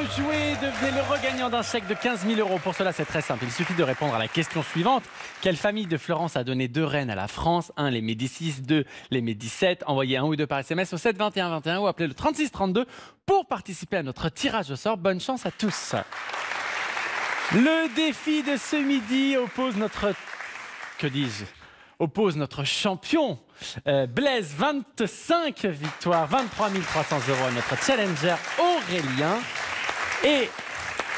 jouer, devenez le regagnant d'un chèque de 15 000 €. Pour cela, c'est très simple. Il suffit de répondre à la question suivante. Quelle famille de Florence a donné 2 reines à la France? 1, les Médicis, 2, les Médicis. Envoyez 1 ou 2 par SMS au 7 21 21 ou appelez le 36 32 pour participer à notre tirage au sort. Bonne chance à tous. Le défi de ce midi oppose notre... Que dis-je? Oppose notre champion, Blaise, 25 victoires, 23 300 €, notre challenger Aurélien. Et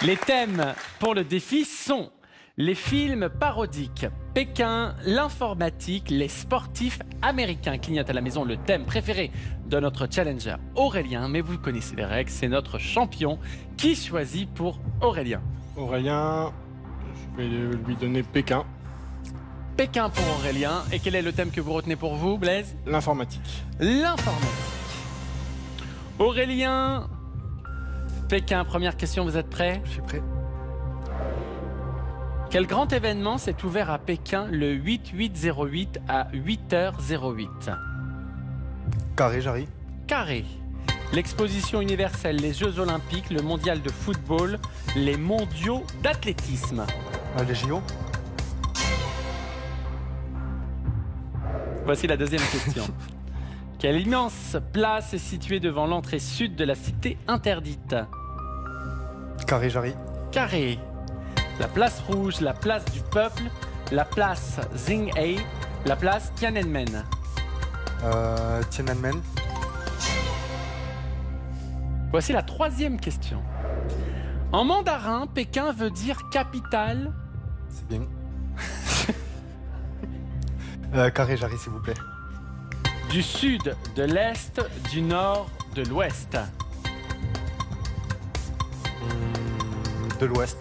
les thèmes pour le défi sont les films parodiques, Pékin, l'informatique, les sportifs américains. Clignote à la maison, le thème préféré de notre challenger Aurélien. Mais vous connaissez les règles, c'est notre champion qui choisit pour Aurélien. Aurélien, je vais lui donner Pékin. Pékin pour Aurélien. Et quel est le thème que vous retenez pour vous, Blaise? L'informatique. L'informatique. Aurélien, Pékin, première question, vous êtes prêts? Je suis prêt. Quel grand événement s'est ouvert à Pékin le 8-8-08 à 8h08? Carré, Jarry. Carré. L'exposition universelle, les Jeux Olympiques, le mondial de football, les mondiaux d'athlétisme. Les JO. Voici la deuxième question. Quelle immense place est située devant l'entrée sud de la cité interdite? Carré, Jarry. Carré. La place rouge, la place du peuple, la place Xing'ei, la place Tiananmen. Tiananmen. Voici la troisième question. En mandarin, Pékin veut dire capitale. C'est bien. Carré, Jarry, s'il vous plaît. Du sud, de l'est, du nord, de l'ouest. De l'ouest.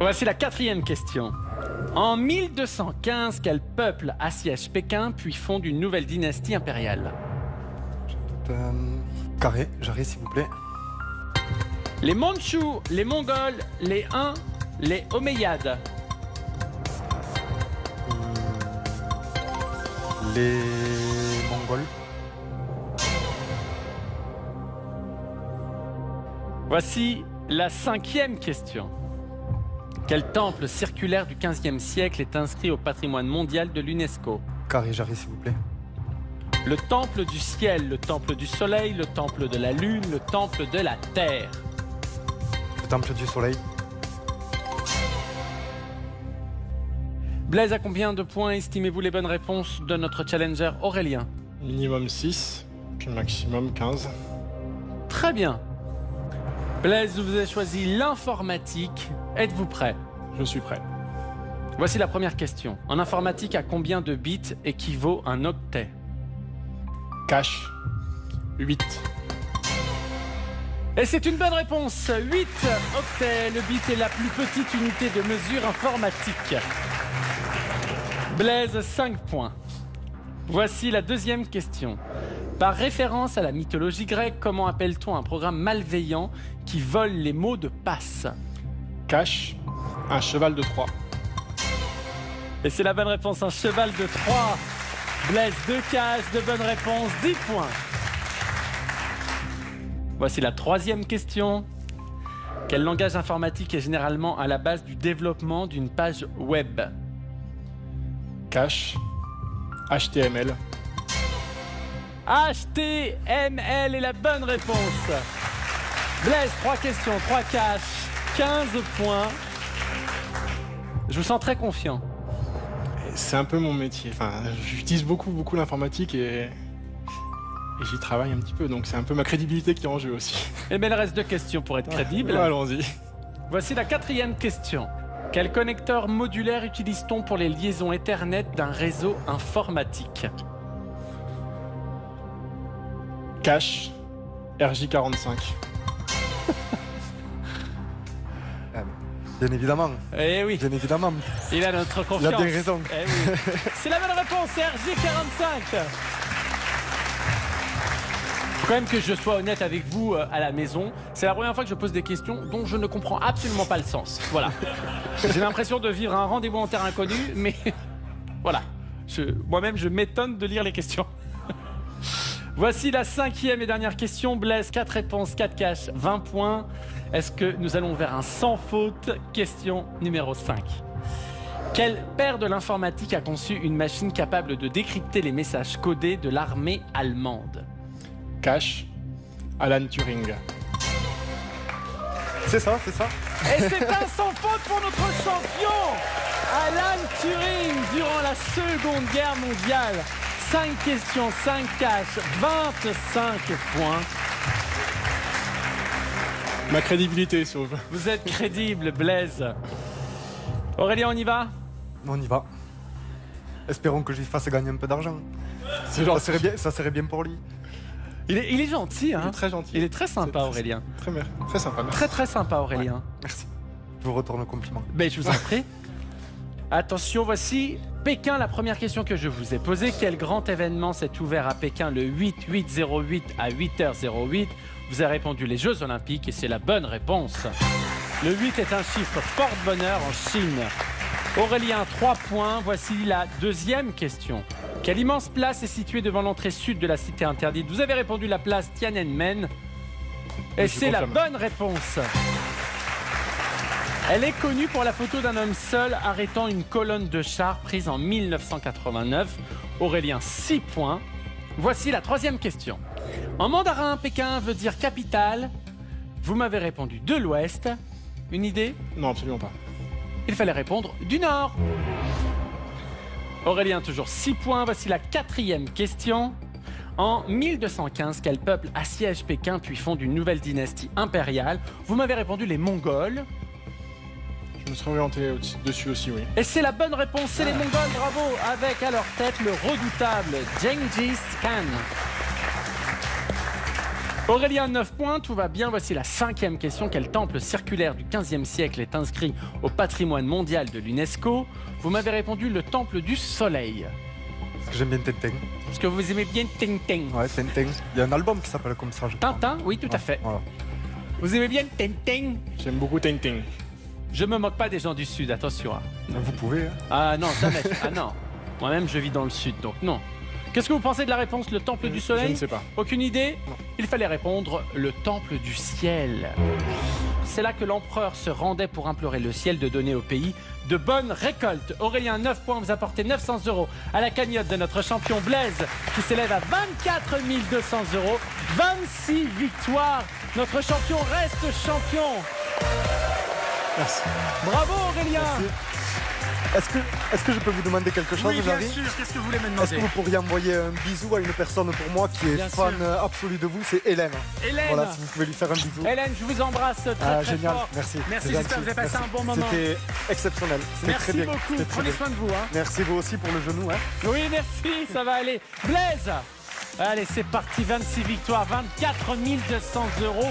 Voici la quatrième question. En 1215, quel peuple assiège Pékin puis fonde une nouvelle dynastie impériale? Carré, Jarry, s'il vous plaît. Les Mandchous, les Mongols, les Huns, les Omeyyades. Les Mongols. Voici la cinquième question. Quel temple circulaire du XVe siècle est inscrit au patrimoine mondial de l'UNESCO? Carré, Jarry, s'il vous plaît. Le temple du ciel, le temple du soleil, le temple de la lune, le temple de la terre. Le temple du soleil. Blaise, à combien de points estimez-vous les bonnes réponses de notre challenger Aurélien? Minimum 6, puis maximum 15. Très bien. Blaise, vous avez choisi l'informatique. Êtes-vous prêt? Je suis prêt. Voici la première question. En informatique, à combien de bits équivaut un octet? Cache, 8. Et c'est une bonne réponse. 8 octets. Le bit est la plus petite unité de mesure informatique. Blaise, 5 points. Voici la deuxième question. Par référence à la mythologie grecque, comment appelle-t-on un programme malveillant qui vole les mots de passe? Cache, un cheval de Troie. Et c'est la bonne réponse, un cheval de Troie. Blaise, 2 cases, de bonnes réponses, 10 points. Voici la troisième question. Quel langage informatique est généralement à la base du développement d'une page web? Cache, HTML. HTML est la bonne réponse. Blaise, 3 questions, 3 caches, 15 points. Je vous sens très confiant. C'est un peu mon métier. Enfin, j'utilise beaucoup l'informatique et j'y travaille un petit peu. Donc c'est un peu ma crédibilité qui est en jeu aussi. Eh bien, il reste 2 questions pour être crédible. Ouais, allons-y. Voici la quatrième question. Quel connecteur modulaire utilise-t-on pour les liaisons Ethernet d'un réseau informatique? Cache, RJ45. Bien évidemment. Eh oui, Bien évidemment. il a notre Il confiance. a bien raison. Eh oui. C'est la bonne réponse, c'est RJ45. Faut quand même que je sois honnête avec vous à la maison. C'est la première fois que je pose des questions dont je ne comprends absolument pas le sens. Voilà. J'ai l'impression de vivre un rendez-vous en terre inconnue, mais voilà. Moi-même, je m'étonne de lire les questions. Voici la 5e et dernière question. Blaise, 4 réponses, 4 cash, 20 points. Est-ce que nous allons vers un sans faute? Question numéro 5. Quel père de l'informatique a conçu une machine capable de décrypter les messages codés de l'armée allemande? Cash, Alan Turing. C'est ça, c'est ça. Et c'est un sans faute pour notre champion, Alan Turing, durant la Seconde Guerre mondiale. 5 questions, 5 cash, 25 points. Ma crédibilité sauve. Vous êtes crédible, Blaise. Aurélien, on y va? On y va. Espérons que j'y fasse gagner un peu d'argent. C'est genre, Ça serait bien pour lui. Il est gentil, hein? il est très gentil. Il est très sympa, C'est Aurélien. Très sympa. Merci. Très très sympa, Aurélien. Merci. Je vous retourne le compliment. Ben, je vous en prie. Attention, voici Pékin, la première question que je vous ai posée. Quel grand événement s'est ouvert à Pékin le 8-8-08 à 8h08? Vous avez répondu les Jeux Olympiques et c'est la bonne réponse. Le 8 est un chiffre porte-bonheur en Chine. Aurélien, 3 points. Voici la deuxième question. Quelle immense place est située devant l'entrée sud de la cité interdite? Vous avez répondu la place Tiananmen. Et c'est la bonne réponse. Elle est connue pour la photo d'un homme seul arrêtant une colonne de chars prise en 1989. Aurélien, 6 points. Voici la troisième question. En mandarin, Pékin veut dire capitale. Vous m'avez répondu de l'ouest. Une idée? Non, absolument pas. Il fallait répondre du nord. Aurélien, toujours 6 points. Voici la quatrième question. En 1215, quel peuple assiège Pékin puis fonde une nouvelle dynastie impériale? Vous m'avez répondu les Mongols. Je me serais orienté dessus aussi, oui. Et c'est la bonne réponse, c'est les Mongols, bravo, avec à leur tête le redoutable Gengis Khan. Aurélien, 9 points, tout va bien. Voici la cinquième question. Quel temple circulaire du 15e siècle est inscrit au patrimoine mondial de l'UNESCO? Vous m'avez répondu le temple du soleil. Parce que j'aime bien Tintin. Parce que vous aimez bien Tintin. Ouais, Tintin. Il y a un album qui s'appelle comme ça, je crois. Tintin, oui, tout à fait. Voilà. Vous aimez bien Tintin? J'aime beaucoup Tintin. Je me moque pas des gens du Sud, attention. Hein. Vous pouvez, hein. Ah non, jamais. Ah non. Moi-même, je vis dans le Sud, donc non. Qu'est-ce que vous pensez de la réponse, le temple du soleil? Je ne sais pas. Aucune idée? Non. Il fallait répondre le temple du ciel. C'est là que l'empereur se rendait pour implorer le ciel de donner au pays de bonnes récoltes. Aurélien, 9 points, vous apportez 900 € à la cagnotte de notre champion Blaise, qui s'élève à 24 200 €. 26 victoires. Notre champion reste champion. Merci. Bravo Aurélien. Est-ce que je peux vous demander quelque chose, Jarry? sûr. Qu'est-ce que vous voulez me Est-ce que vous pourriez envoyer un bisou à une personne pour moi qui est Bien fan sûr. absolue de vous? C'est Hélène. Hélène. Voilà, si vous pouvez lui faire un bisou. Hélène, je vous embrasse très, Ah, très génial, fort. merci. Merci, C'est j'espère que gentil. vous avez passé Merci. un bon moment. C'était exceptionnel. C'était Merci très bien. beaucoup. C'était très Prenez bien. soin de vous. Hein. Merci vous aussi pour le genou. Hein. Oui, merci, ça va aller. Blaise. Allez, c'est parti, 26 victoires, 24 200 €.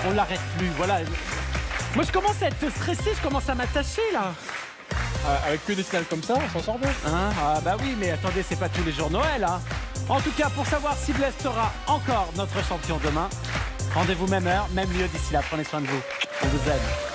On l'arrête plus, voilà. Moi, je commence à être stressé, je commence à m'attacher, là. Avec que des finales comme ça, on s'en sort bien. Hein, ah bah oui, mais attendez, c'est pas tous les jours Noël, hein. En tout cas, pour savoir si Blaise sera encore notre champion demain, rendez-vous même heure, même lieu d'ici là. Prenez soin de vous. On vous aime.